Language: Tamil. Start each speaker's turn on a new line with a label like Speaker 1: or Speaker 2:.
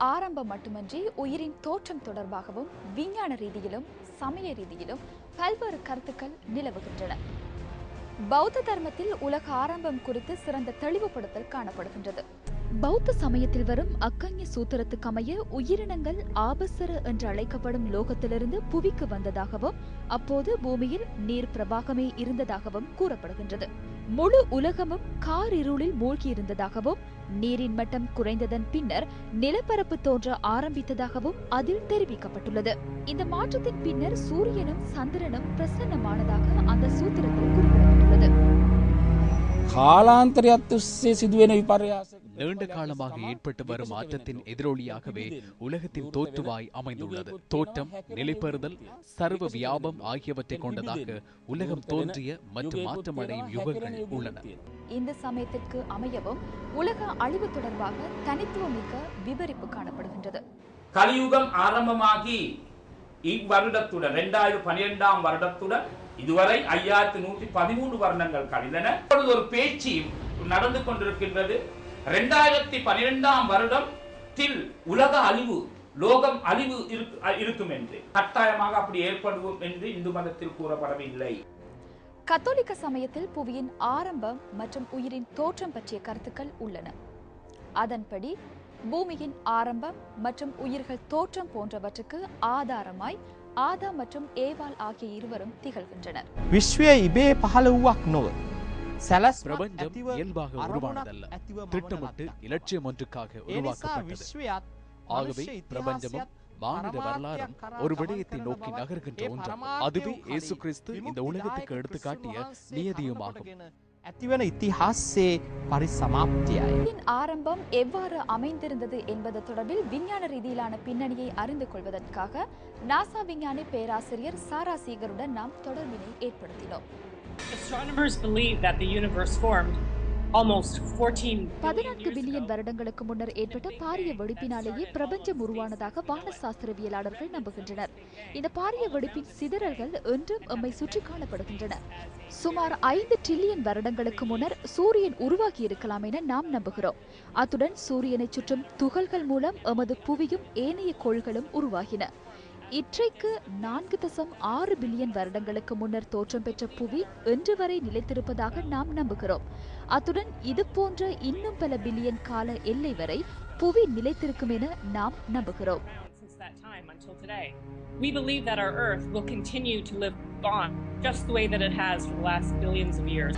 Speaker 1: ஆரம்பம் மட்டுமன்றி உயிரின் தோற்றம் தொடர்பாகவும் விஞ்ஞான ரீதியிலும் சமய ரீதியிலும் பல்வேறு கருத்துக்கள் நிலவுகின்றன. பௌத்த தர்மத்தில் உலக ஆரம்பம் குறித்து சிறந்த தெளிவுபடுத்தல் காணப்படுகின்றது. பௌத்த சமயத்தில் வரும் அக்கன்ய சூத்திரத்துக்கமைய உயிரினங்கள் ஆபசர என்று அழைக்கப்படும் லோகத்திலிருந்து புவிக்கு வந்ததாகவும் அப்போது பூமியில் நீர் பிரவாகமே இருந்ததாகவும் கூறப்படுகின்றது. முழு உலகமும் காரிருளில் மூழ்கியிருந்ததாகவும் நீரின் மட்டம் குறைந்ததன் பின்னர் நிலப்பரப்பு தோன்ற ஆரம்பித்ததாகவும் அதில் தெரிவிக்கப்பட்டுள்ளது. இந்த மாற்றத்தின் பின்னர் சூரியனும் சந்திரனும் பிரசன்னமானதாக அந்த சூத்திரத்தில் குறிப்பிடப்பட்டுள்ளது.
Speaker 2: நீண்ட காலமாக ஏற்பட்டு வரும் மாற்றத்தின் எதிரொலியாகவே உலகத்தின் தோற்றுவாய் அமைந்துள்ளது. தோற்றம், நிலைபெறுதல், சர்வ வியாபம் ஆகியவற்றை கொண்டதாக உலகம் தோன்றிய மற்றும் மாற்றமடையும் யுகங்கள் உள்ளன.
Speaker 1: இந்த சமயத்திற்கு அமையவும் உலக அழிவு தொடர்பாக தனித்துவமிக்க விவரிப்பு காணப்படுகின்றது.
Speaker 3: கலியுகம் ஆரம்பமாகி இவ்வருடத்துடன் 2012 வருடத்துடன் இதுவரை 5113 வருடங்கள் கழிந்தன. இப்பொழுது ஒரு பேச்சு நடந்து கொண்டிருக்கின்றது. 2012 வருடத்தில் உலக அழிவு, லோகம் அழிவு இருக்கும் என்று கட்டாயமாக அப்படி ஏற்படுவோம் என்று இந்து மதத்தில் கூறப்படவில்லை.
Speaker 1: கத்தோலிக்க சமயத்தில் புவியின் ஆரம்பம் மற்றும் உயிரின் தோற்றம் பற்றிய கருத்துக்கள் உள்ளன. அதன்படி பூமியின் ஆரம்பம் மற்றும் உயிர்கள் தோற்றம் போன்றவற்றுக்கு ஆதாரமாய் ஆதா மற்றும் ஏவாள் ஆகிய இருவரும் திகழ்கின்றனர்.
Speaker 2: பிரபஞ்சம் இயல்பாக உருவானதல்ல, திட்டமிட்டு இலட்சியம் ஒன்றுக்காக உருவாக்கப்பட்டது. ஆகவே பிரபஞ்சமும் மானிட வரலாறும் ஒரு விடயத்தை நோக்கி நகர்கின்ற ஒன்று. அதுவே இயேசு கிறிஸ்து இந்த உலகத்துக்கு எடுத்து காட்டிய நியதியுமாகும்.
Speaker 1: ஆரம்பம் எவ்வாறு அமைந்திருந்தது என்பது தொடர்பில் விஞ்ஞான ரீதியிலான பின்னணியை அறிந்து கொள்வதற்காக நாசா விஞ்ஞானி பேராசிரியர் சாரா சீகருடன் நாம் தொடர்பினை ஏற்படுத்தினோம்.
Speaker 4: Astronomers believe that the universe formed almost
Speaker 1: 14 billion வருடங்களுக்கு முன்னர் ஏற்பட்ட பாரிய வெடிப்பினாலேயே பிரபஞ்சம் உருவானதாக வானசாஸ்திரவியலாளர்கள் நம்புகின்றனர். இந்த பாரிய வெடிப்பின் சிதறல்கள் என்றும் எம்மை சுற்றி காணப்படுகின்றன. சுமார் 5 டிரில்லியன் வருடங்களுக்கு முன்னர் சூரியன் உருவாகி இருக்கலாம் என நாம் நம்புகிறோம். அத்துடன் சூரியனை சுற்றும் துகள்கள் மூலம் எமது புவியும் ஏனைய கோள்களும் உருவாகின. இற்றைக்கு 4.6 பில்லியன் வருடங்களுக்கு முன்னர் தோற்றம் பெற்ற புவி இன்று வரை நிலைத்திருப்பதாக நாம் நம்புகிறோம். அத்துடன் இது போன்ற இன்னும் பல பில்லியன் கால எல்லை வரை புவி நிலைத்திருக்கும் என நாம் நம்புகிறோம்.
Speaker 4: We believe that our Earth will continue to live on just the way that it has for the last billions of years.